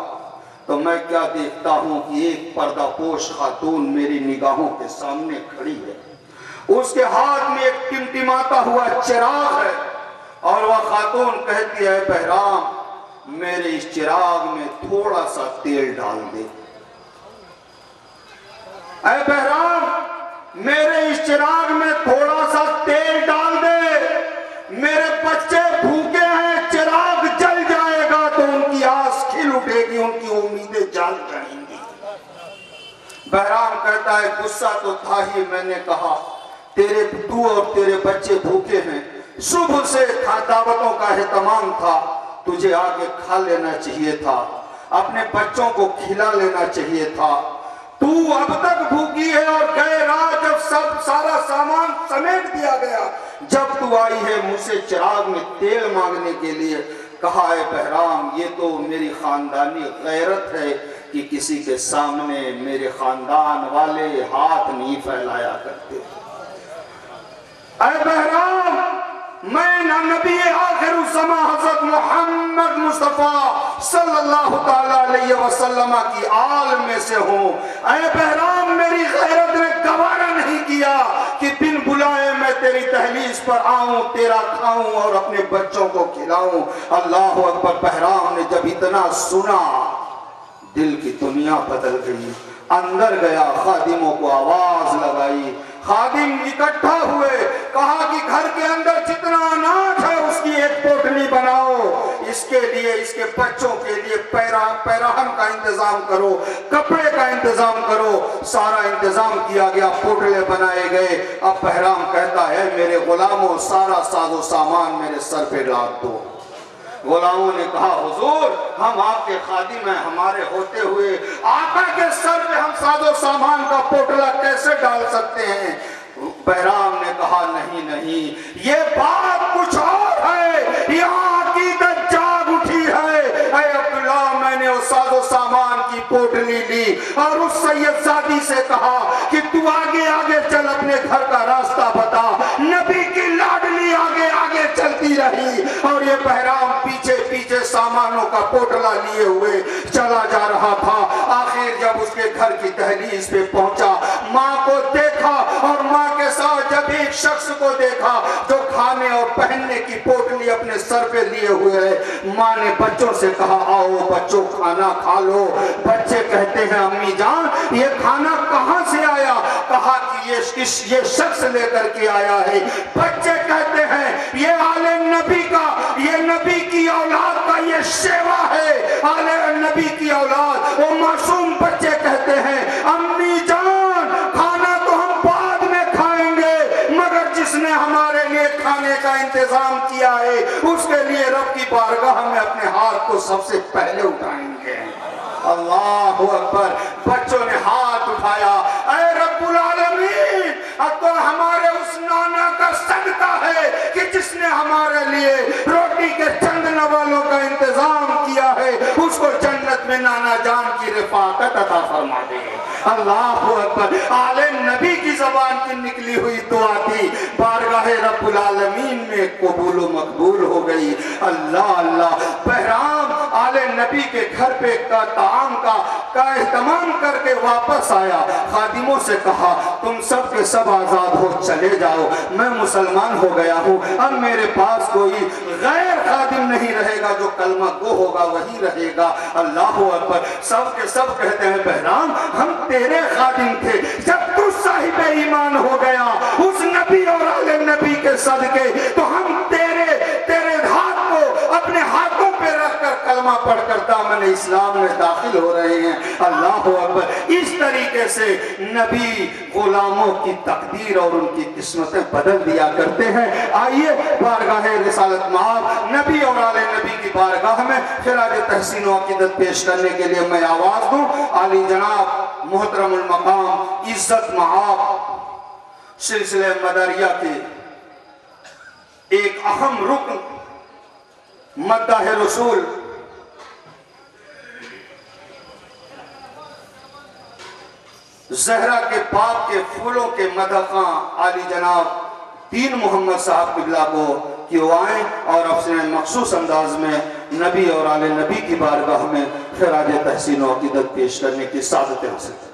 तो मैं क्या देखता हूं कि एक पर्दापोश खातून मेरी निगाहों के सामने खड़ी है। उसके हाथ में एक टिमटिमाता हुआ चिराग है और वह खातून कहती है, बहराम मेरे इस चिराग में थोड़ा सा तेल डाल दे। ऐ बहराम मेरे इस चिराग में थोड़ा सा तेल डाल दे, मेरे बच्चे भूखे हैं, चिराग जल जाएगा तो उनकी आस खिल उठेगी, उनकी उम्मीदें जल जाएंगी। बहराम कहता है, गुस्सा तो था ही, मैंने कहा तू और तेरे बच्चे भूखे हैं, सुबह से दावतों का एहतमाम था, तुझे आके खा लेना चाहिए था, अपने बच्चों को खिला लेना चाहिए था। तू अब तक भूखी है और गए रात जब सब सारा सामान समेट दिया गया, जब तू आई है मुझसे चिराग में तेल मांगने के लिए, कहा है बहराम ये तो मेरी खानदानी गैरत है कि किसी के सामने मेरे खानदान वाले हाथ नहीं फैलाया करते। ऐ बहराम, मैं ना नबी आखिर ज़मा हज़रत मोहम्मद मुस्तफ़ा सल्लल्लाहु ताला अलैहि वसल्लम की आल में से हूँ। ऐ बहराम, मेरी गैरत ने गवारा नहीं किया कि बिन बुलाए मैं तेरी तहलीस पर आऊं, तेरा खाऊं और अपने बच्चों को खिलाऊं। अल्लाह अकबर। बहराम ने जब इतना सुना, दिल की दुनिया बदल गई। अंदर गया, खादिमों को आवाज लगाई, खादिम इकट्ठा हुए, कहा कि घर के अंदर जितना अनाज है उसकी एक पोटली बनाओ, इसके लिए इसके बच्चों के लिए पैराहन का इंतजाम करो, कपड़े का इंतजाम करो। सारा इंतजाम किया गया, पोटले बनाए गए। अब बहराम कहता है मेरे गुलामों, सारा साजो सामान मेरे सर पे लाद दो। गुलामों ने कहा हुजूर, हम आपके खादिम हैं, हमारे होते हुए आका के सर पे हम साजो सामान का पोटला कैसे डाल सकते हैं? बहराम ने कहा नहीं नहीं, ये बात कुछ और है, यहाँ अकीदत जाग उठी है। ऐ अब्दुल्ला, मैंने उस साजो सामान की पोटली ली और उस सैयदजादी से कहा कि तू आगे आगे चल, अपने घर का रास्ता बता। नबी की लाडली आगे आगे चलती रही और ये बहराम पीछे पीछे सामानों का पोटला लिए हुए चला जा रहा था। आखिर जब उसके घर की दहलीज पे पहुंचा, माँ को देखा और माँ के साथ जब एक शख्स को देखा जो खाने और पहनने की पोटली अपने सर पे लिए हुए है, माँ ने बच्चों से कहा आओ बच्चों खाना खा लो। बच्चे कहते हैं अम्मी जान, ये खाना कहाँ से आया? कहा कि ये शख्स लेकर के आया है। बच्चे कहते हैं ये आले नबी का, ये नबी की औलाद का ये सेवा है, आले नबी की औलाद। वो मासूम बच्चे कहते हैं अम्मी जान, खाना तो हम बाद में खाएंगे, मगर जिसने हमारे लिए खाने का इंतजाम किया है उसके लिए रब की बारगाह में अपने हाथ को सबसे पहले उठाएंगे। अल्लाह अकबर। बच्चों ने हाथ उठाया, ऐ रब्बुल आलमीन, अब तो हमारे उस नाना का सदका है कि जिसने हमारे लिए रोटी के चंद नवालों का इंतजाम किया है, उसको जन्नत में नाना जान की रिफाकत अता फरमा दे। अल्लाह अकबर। आले नबी की जबान की निकली हुई दुआ थी, बारगाहे रब्बुल आलमीन में कबूल व मकबूल हो गई। अल्लाह अल्लाह। बहराम आले नबी के घर पे का ताम का एहतमाम करके वापस आया। खादिमों से कहा तुम सब के सब आजाद हो, चले जाओ, मैं मुसलमान हो गया हूँ, अब मेरे पास कोई गैर खादिम नहीं रहेगा, जो कलमा गो होगा वही रहेगा। अल्लाह अकबर। सब के सब कहते हैं बहराम हम तेरे खादिम थे, जब तू साहिब ईमान हो गया उस नबी और आले नबी के सदके, तो हम तेरे हाथ को अपने हाथों पे रखकर कलमा पढ़कर दामन इस्लाम में दाखिल हो रहे हैं। अल्लाह अकबर। इस तरीके से नबी गुलामों की तकदीर और उनकी किस्मतें बदल दिया करते हैं। आइए बारगाह रिसालत माब नबी और आले नबी की बारगाह में खिराज तहसीन व अकीदत पेश करने के लिए मैं आवाज दूं। आली जनाब मोहतरमुल मकाम इज्जत माब सिलसिले मदरिया के एक अहम रुकन मद्दाह रसूल जहरा के बाप के फूलों के मदखा आली जनाब दीन मोहम्मद साहब किबला को कि वो आए और अपने मखसूस अंदाज में नबी और आले नबी की बारगाह में खिराज तहसीन व अकीदत पेश करने की सादत हासिल है।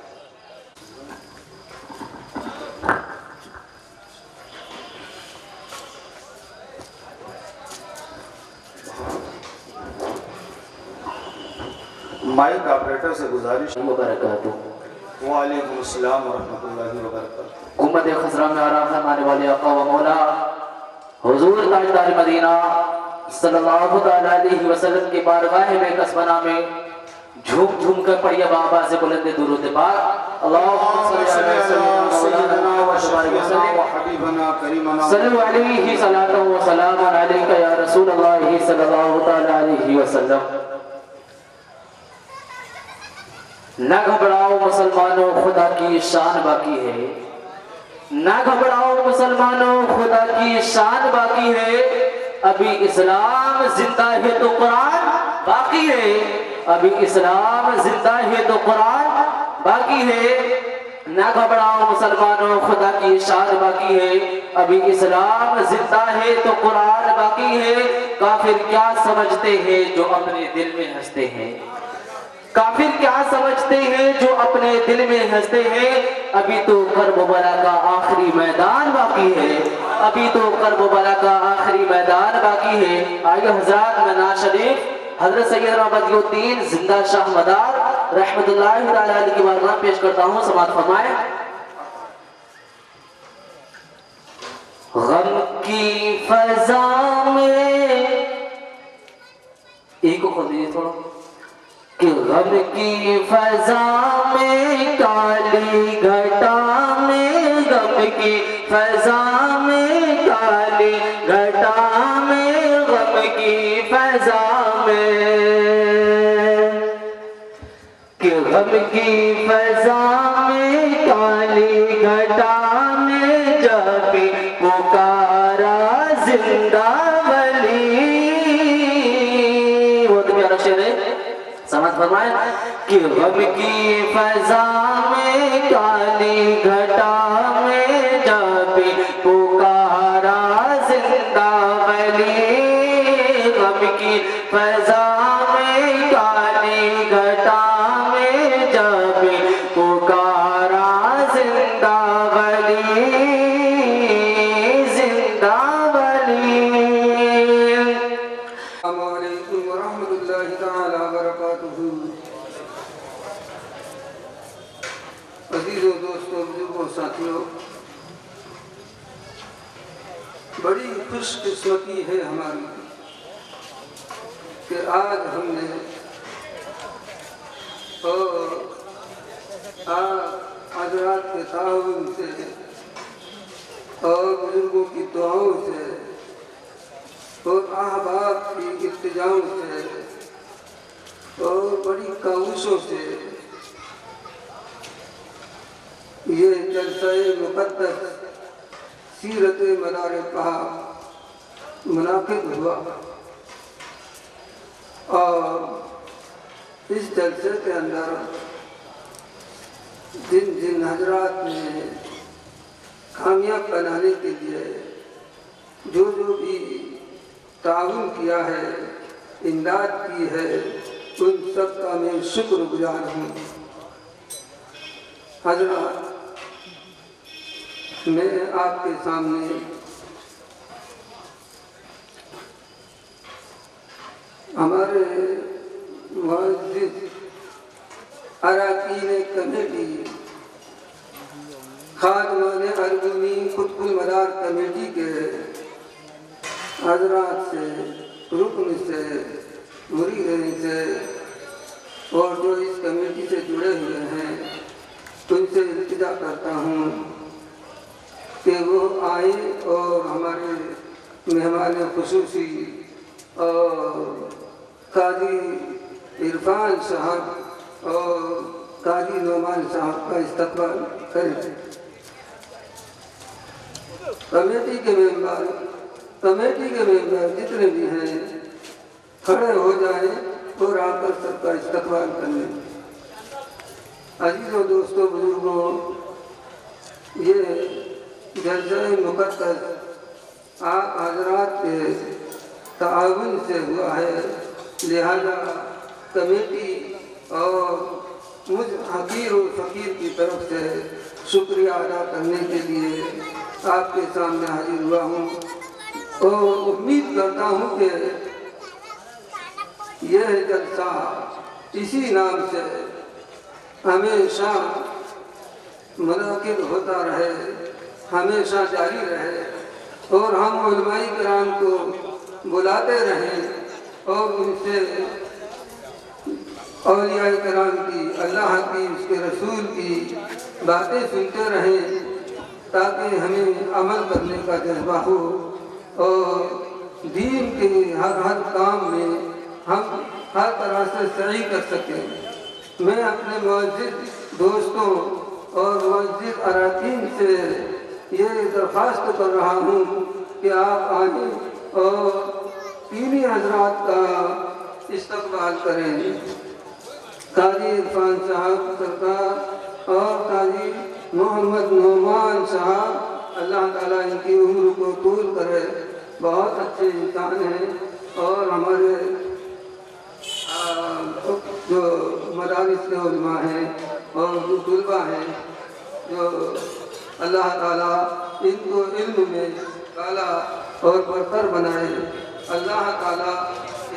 माइक ऑपरेटर से गुजारिश वालेकुम अस्सलाम व रहमतुल्लाहि व बरकातहू। उम्मत खसरा में आराम फरमाने वाले आका व मौला हुजूर ताजदार मदीना सल्लल्लाहु तआला अलैहि वसल्लम की बारगाह में कसबना में झूम झूम कर पढ़िए बाबा से बुलंद दुरूद पाक। अल्लाहुम्मा सल्ली अला सय्यिदना व हबीबना करीमना सल्लल्लाहु अलैहि सलातो व सलाम अलैका या रसूल अल्लाह सल्लल्लाहु तआला अलैहि वसल्लम। ना घबराओ मुसलमानों, खुदा की शान बाकी है। ना घबराओ मुसलमानों, खुदा की शान बाकी है। अभी इस्लाम जिंदा है तो कुरान बाकी है। अभी इस्लाम जिंदा है तो कुरान बाकी है। ना घबराओ मुसलमानों, खुदा की शान बाकी है। अभी इस्लाम जिंदा है तो कुरान बाकी है। काफिर क्या समझते हैं जो अपने दिल में हंसते हैं? काफिर क्या समझते हैं जो अपने दिल में हंसते हैं? अभी तो करबला का आखिरी मैदान बाकी है। अभी तो करबला का आखिरी मैदान बाकी है। आइए हजरात, मैं नाज शरीफ हजरत सैयदना बदियुद्दीन जिंदा शाह मदार रहमतुल्लाहि तआला अलैहि की बारगाह पेश करता हूँ। समाअत फरमाएं। गम की फजा में एक को खोल दीजिए थोड़ा कि गम की फजा में काली घटा में, गम की फजा में काली घटा में, गम की फजा में, कि गम की फजा में काली घटा में जब पुकारा जिंदा वली। वो तो प्यारा शेर है, समझ फरमाए कि गम की फजा में काली घटा में जब पुकारा जिंदा वली। गम की फजा में काली घटा में जब पुकारा जिंदा वली, जिंदा वली। अस्सलामु अलैकुम व रहमतुल्लाहि तआला व बरकातुहू। अजीजों, दोस्तों, बुजुर्गों, साथियों, बड़ी खुशकिस्मती है हमारी कि आज हमने और हज़रात के ताउन से और बुजुर्गों की दुआओं से और अहबाब की इल्तिजाओं से और बड़ी काविशों से ये जलसा-ए मुक़द्दस सीरत मदार पाक मुनाकिब हुआ। और इस जलसे के अंदर जिन जिन हजरात ने कामयाब बनाने के लिए जो जो भी ताउन किया है, इमदाद की है, उन सब का मैं शुक्रगुजार हूँ। हजरात, मैं आपके सामने हमारे मुअज़्ज़िज़ अरकान कमेटी, खादमान अरगुनी कुतुबुल मदार कमेटी के हजरात से, रुकन से, मुरीद से और जो इस कमेटी से जुड़े हुए हैं, उनसे इल्तिजा करता हूँ कि वो आए और हमारे मेहमान खुसूसी और काजी इरफान साहब और काजी नोमान साहब का इस्तकबाल करें। कमेटी के मेंबर जितने भी हैं खड़े हो जाएं और आकर सबका इस्तकबाल करने। अजीजों, दोस्तों, बुजुर्गों, ये जलसा-ए मुक़द्दस आप हज़रात के ताउन से हुआ है, लिहाजा कमेटी और मुझ हकीर और फ़कीर की तरफ से शुक्रिया अदा करने के लिए आपके सामने हाजिर हुआ हूँ और उम्मीद करता हूँ कि यह जलसा इसी नाम से हमेशा मुनाकिब होता रहे, हमेशा जारी रहे और हम उलमाए किराम को बुलाते रहें और उनसे औलिया किराम की, अल्लाह की, उसके रसूल की बातें सुनते रहें ताकि हमें अमल करने का जज्बा हो और दीन के हर काम में हम हर तरह से सही कर सकें। मैं अपने मस्जिद दोस्तों और मस्जिद अराकीन से ये दरख्वास्त कर रहा हूँ कि आप आए और तीनी हजरात का इस्तकबाल करें। काजी इरफान साहब सरकार और काजी मोहम्मद नोमान साहब, अल्लाह ताला इनकी उम्र को तूल करे। बहुत अच्छे इंसान हैं और हमारे जो मदारिस के उलमा हैं और जो तुलबा हैं, जो अल्लाह ताला इनको इल्म में काला और बरतर बनाए। अल्लाह ताला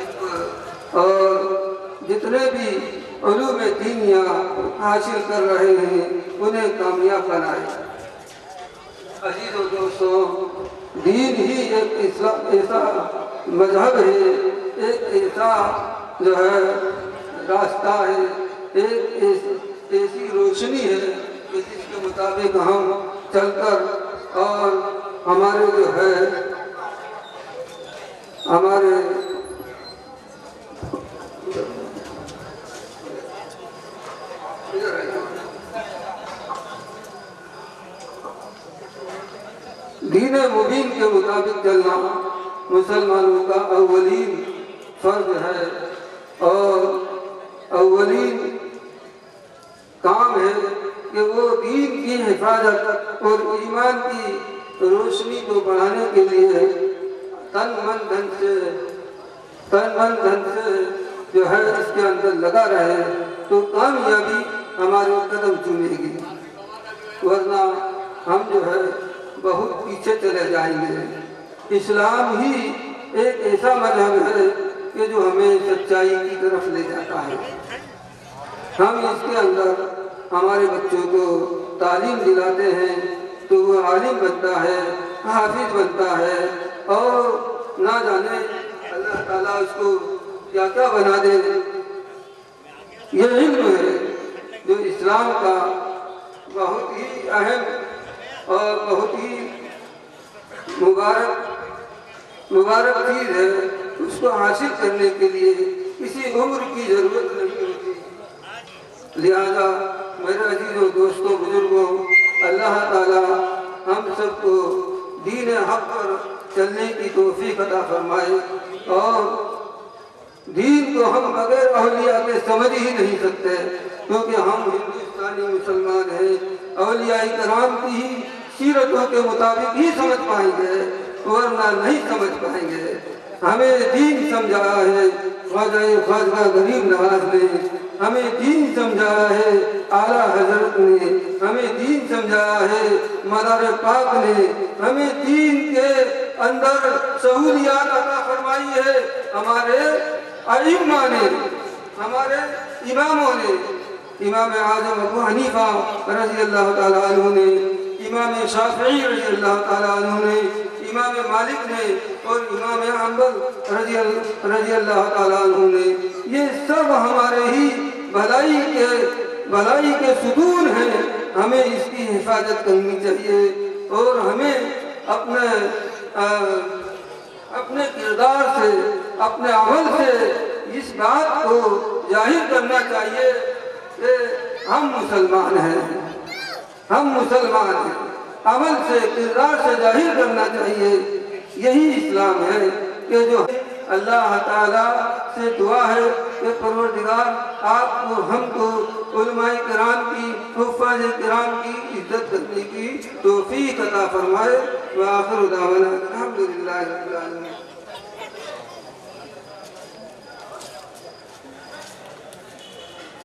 इनको और जितने भी उलूम दीनिया हासिल कर रहे हैं उन्हें कामयाब बनाए। अजीज़ों दोस्तों, दीन ही एक ऐसा मजहब है, एक ऐसा जो है रास्ता है, एक ऐसी रोशनी है कि जिसके मुताबिक हम चलकर और हमारे जो है हमारे दीन मुबीन के मुताबिक चलना मुसलमानों का अव्वलीन फर्ज है और अव्वलीन काम है कि वो दीन की हिफाजत और ईमान की रोशनी को बढ़ाने के लिए तन मन धन से जो है इसके अंदर लगा रहे तो कामयाबी हमारे कदम चूमेगी, वरना हम जो है बहुत पीछे चले जाएंगे। इस्लाम ही एक ऐसा मजहब है कि जो हमें सच्चाई की तरफ ले जाता है। हम इसके अंदर हमारे बच्चों को तालीम दिलाते हैं तो वो आलिम बनता है, हाफिज बनता है और ना जाने अल्लाह ताला उसको क्या क्या बना दे। ये इल्म है जो इस्लाम का बहुत ही अहम और बहुत ही मुबारक चीज़ है। उसको हासिल करने के लिए किसी उम्र की ज़रूरत नहीं होती। लिहाजा मेरे अजीज़ों दोस्तों बुजुर्गों, अल्लाह ताला हम सबको दीन हक़ पर चलने की तौफीक अता फरमाए और दीन को हम बगैर औलिया के समझ ही नहीं सकते, क्योंकि हम हिंदुस्तानी मुसलमान हैं। औलिया कराम की ही सीरतों के मुताबिक ही समझ पाएंगे, वरना नहीं समझ पाएंगे। हमें दीन समझाया है ख्वाजा गरीब नवाज ने, हमें दीन समझाया है आला हजरत ने, हमें दीन समझाया है मदार पाक ने, हमें दीन के अंदर सहूलियात अता फरमाई है हमारे अइम्मा ने, हमारे इमामों ने। इमाम आजम अबू हनीफा रज़ी अल्लाह ताला अन्हु ने, इमाम शाफ़िई रज़ी अल्लाह ताला अन्हु ने, इमाम मालिक ने और इमाम हम्बल रज़ी अल्लाह ताला अन्हु ने, ये सब हमारे ही भलाई के सुतून हैं। हमें इसकी हिफाजत करनी चाहिए और हमें अपने किरदार से, अपने अमल से इस बात को जाहिर करना चाहिए कि हम मुसलमान हैं, हम मुसलमान हैं। अमल से, किरदार से जाहिर करना चाहिए। यही इस्लाम है कि जो अल्लाह ताला से दुआ है कि परवरदिगार आपको हमको उलमाए किराम की, हुफ़्फ़ाज़ किराम की इज्जत करने की तौफ़ीक़ अता फरमाए। व आखिर दावाना अल्हम्दुलिल्लाहि रब्बिल आलमीन।